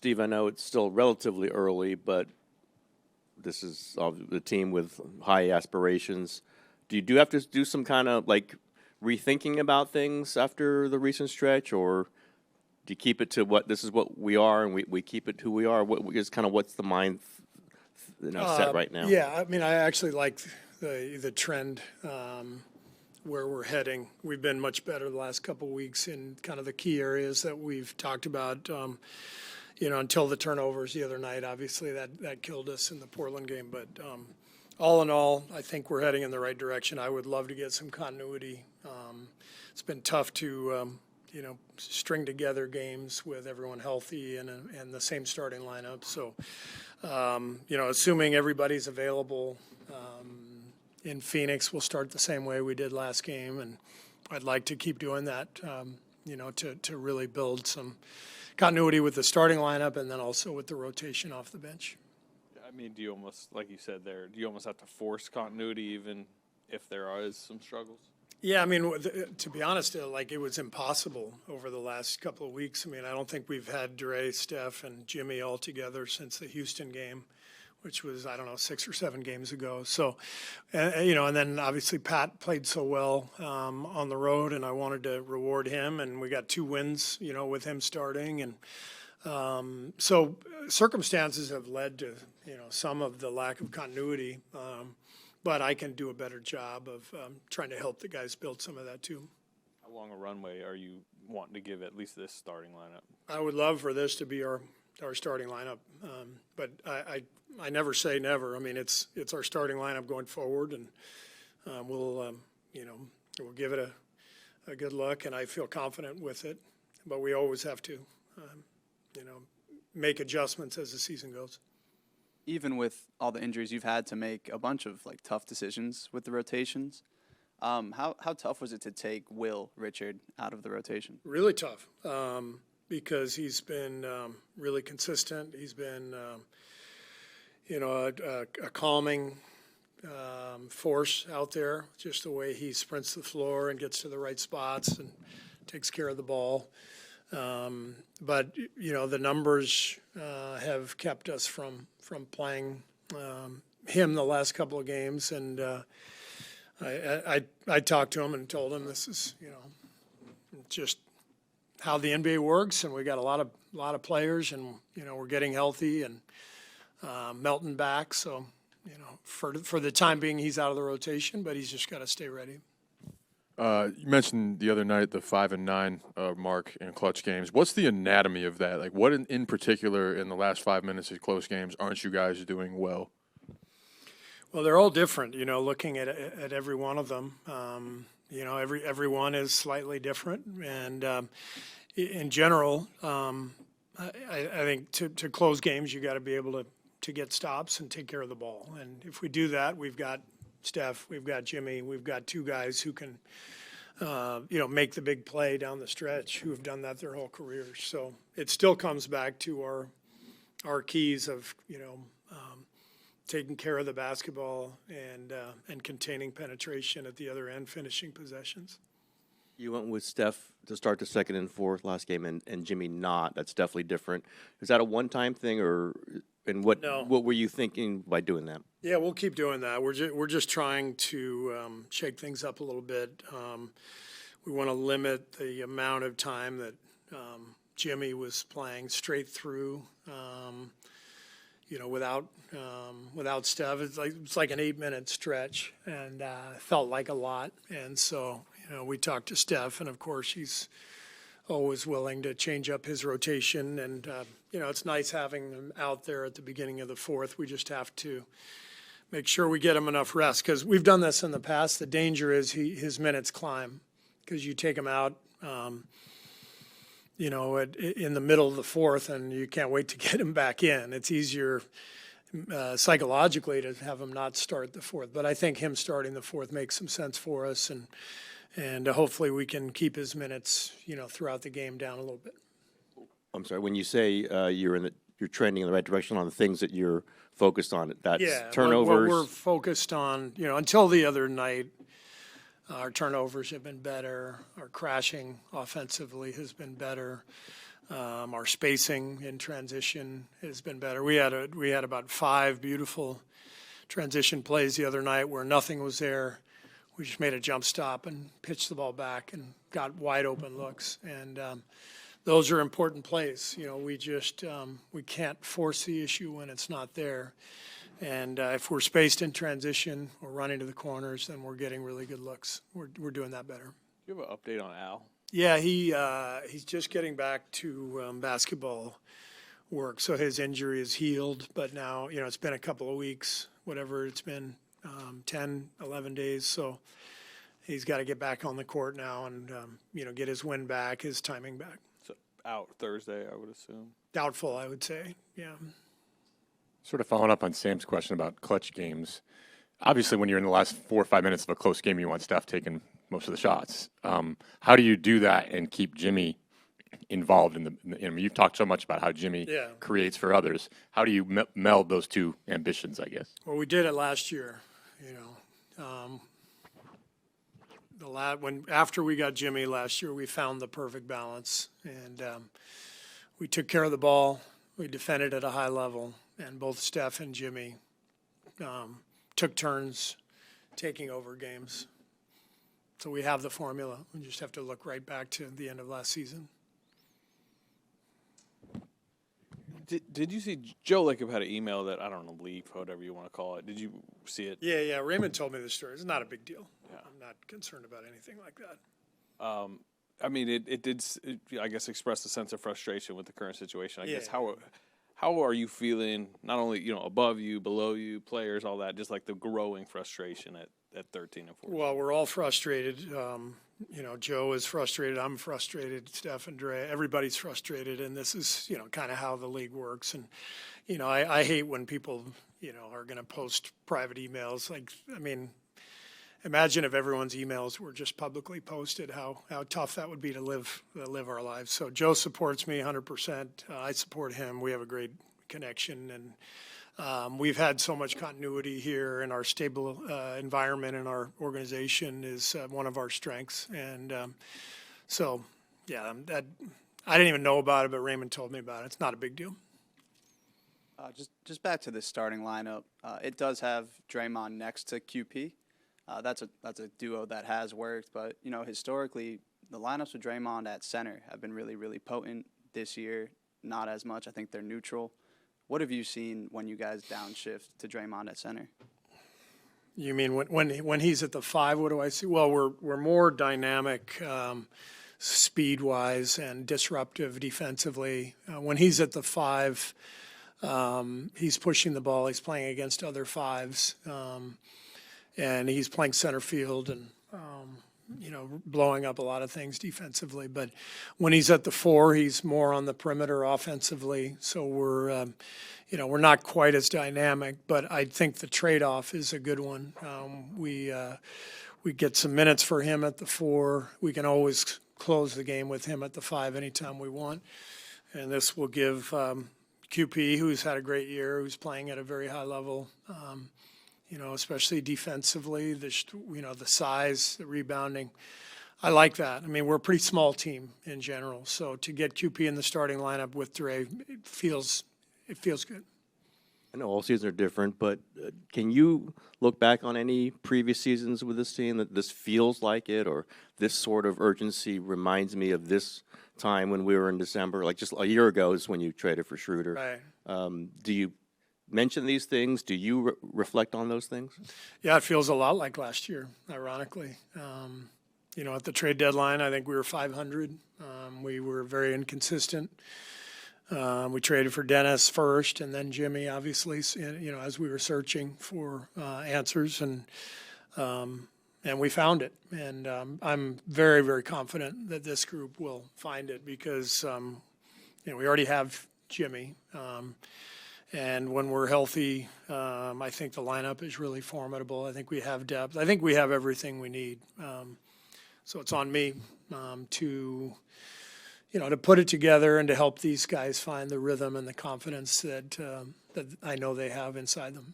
Steve, I know it's still relatively early, but this is the team with high aspirations. Do you have to do some kind of like rethinking about things after the recent stretch, or do you keep it to this is what we are and we keep it who we are? What is kind of what's the mind set right now? Yeah, I mean, I actually like the trend where we're heading. We've been much better the last couple of weeks in kind of the key areas that we've talked about. Until the turnovers the other night, obviously that killed us in the Portland game. But all in all, I think we're heading in the right direction. I would love to get some continuity. It's been tough to string together games with everyone healthy and the same starting lineup. So, assuming everybody's available in Phoenix, we'll start the same way we did last game, and I'd like to keep doing that. To really build some continuity with the starting lineup and then also with the rotation off the bench. I mean, do you almost, like you said there, do you almost have to force continuity even if there is some struggles? Yeah, I mean, to be honest, it was impossible over the last couple of weeks. I mean, I don't think we've had Dre, Steph, and Jimmy all together since the Houston game, which was, 6 or 7 games ago. So, and then obviously Pat played so well on the road, and I wanted to reward him, and we got 2 wins, with him starting. And so circumstances have led to, some of the lack of continuity, but I can do a better job of trying to help the guys build some of that too. How long a runway are you wanting to give at least this starting lineup? I would love for this to be our starting lineup, but I never say never. I mean, it's our starting lineup going forward, and we'll give it a good look, and I feel confident with it. But we always have to, make adjustments as the season goes. Even with all the injuries, you've had to make a bunch of tough decisions with the rotations. How tough was it to take Will Richard out of the rotation? Really tough. Because he's been really consistent. He's been, a calming force out there, just the way he sprints the floor and gets to the right spots and takes care of the ball. But, the numbers have kept us from playing him the last couple of games. And I talked to him and told him this is, just how the NBA works, and we got a lot of players, and we're getting healthy and Melton back. So for the time being, he's out of the rotation, but he's just got to stay ready. You mentioned the other night the 5 and 9 mark in clutch games. What's the anatomy of that? Like, what in particular in the last 5 minutes of close games aren't you guys doing well? Well, they're all different. Looking at every one of them. Every one is slightly different, and in general, I think to close games, you got to be able to get stops and take care of the ball. And if we do that, we've got Steph, we've got Jimmy, we've got 2 guys who can, make the big play down the stretch, who have done that their whole careers. So it still comes back to our keys of taking care of the basketball and containing penetration at the other end, finishing possessions. You went with Steph to start the second and fourth last game, and Jimmy not. That's definitely different. Is that a one-time thing, what were you thinking by doing that? Yeah, we'll keep doing that. We're just trying to shake things up a little bit. We want to limit the amount of time that Jimmy was playing straight through. Without Steph, it's like an 8-minute stretch, and felt like a lot. And so, we talked to Steph, and of course he's always willing to change up his rotation. And it's nice having him out there at the beginning of the fourth. We just have to make sure we get him enough rest, because we've done this in the past. The danger is his minutes climb, because you take him out. In the middle of the fourth, and you can't wait to get him back in. It's easier psychologically to have him not start the fourth. But I think him starting the fourth makes some sense for us, and hopefully we can keep his minutes, throughout the game down a little bit. I'm sorry, when you say you're trending in the right direction on the things that you're focused on, that's turnovers. What we're focused on, until the other night, our turnovers have been better. Our crashing offensively has been better. Our spacing in transition has been better. We had about 5 beautiful transition plays the other night where nothing was there. We just made a jump stop and pitched the ball back and got wide open looks. And those are important plays. We just we can't force the issue when it's not there. And if we're spaced in transition or running to the corners, then we're getting really good looks. We're doing that better. Do you have an update on Al? Yeah, he's just getting back to basketball work. So his injury is healed, but now, it's been a couple of weeks, whatever it's been, 10, 11 days. So he's got to get back on the court now and, get his wind back, his timing back. So out Thursday, I would assume. Doubtful, I would say, yeah. Sort of following up on Sam's question about clutch games. Obviously, when you're in the last 4 or 5 minutes of a close game, you want Steph taking most of the shots. How do you do that and keep Jimmy involved in you've talked so much about how Jimmy creates for others. How do you meld those two ambitions, I guess? Well, we did it last year, after we got Jimmy last year, we found the perfect balance, and we took care of the ball. We defended at a high level, and both Steph and Jimmy took turns taking over games. So we have the formula. We just have to look right back to the end of last season. Did you see Joe Lacob had an email that, I don't know, leak, whatever you want to call it. Did you see it? Yeah. Raymond told me the story. It's not a big deal. Yeah. I'm not concerned about anything like that. I mean, it did, I guess, express a sense of frustration with the current situation. I guess Yeah. how are you feeling, not only, above you, below you, players, all that, just like the growing frustration at 13 and 14? Well, we're all frustrated. Joe is frustrated. I'm frustrated. Steph and Dre, everybody's frustrated. And this is, kind of how the league works. And, I hate when people, are going to post private emails. Imagine if everyone's emails were just publicly posted, how tough that would be to live our lives. So Joe supports me 100%. I support him. We have a great connection, and we've had so much continuity here, and our stable environment in our organization is one of our strengths. And that I didn't even know about it, but Raymond told me about it. It's not a big deal. Just back to the starting lineup, it does have Draymond next to QP. That's a duo that has worked, but historically the lineups with Draymond at center have been really, really potent. This year, not as much. I think they're neutral. What have you seen when you guys downshift to Draymond at center? You mean when he's at the 5? What do I see? Well, we're more dynamic, speed-wise and disruptive defensively. When he's at the 5, he's pushing the ball. He's playing against other 5s. And he's playing center field and, blowing up a lot of things defensively. But when he's at the 4, he's more on the perimeter offensively. So we're not quite as dynamic, but I think the trade-off is a good one. We get some minutes for him at the 4. We can always close the game with him at the 5 anytime we want. And this will give QP, who's had a great year, who's playing at a very high level, especially defensively, the size, the rebounding. I like that. We're a pretty small team in general. So to get QP in the starting lineup with Dre, it feels good. I know all seasons are different, but can you look back on any previous seasons with this team that this feels like it, or this sort of urgency reminds me of this time when we were in December? Like just a year ago is when you traded for Schroeder. Right. Do you mention these things? Do you reflect on those things? Yeah, it feels a lot like last year, ironically. At the trade deadline, I think we were 500. We were very inconsistent. We traded for Dennis first and then Jimmy, obviously, as we were searching for answers, and we found it. And I'm very, very confident that this group will find it because, we already have Jimmy. And when we're healthy, I think the lineup is really formidable. I think we have depth. I think we have everything we need. So it's on me to put it together and to help these guys find the rhythm and the confidence that I know they have inside them.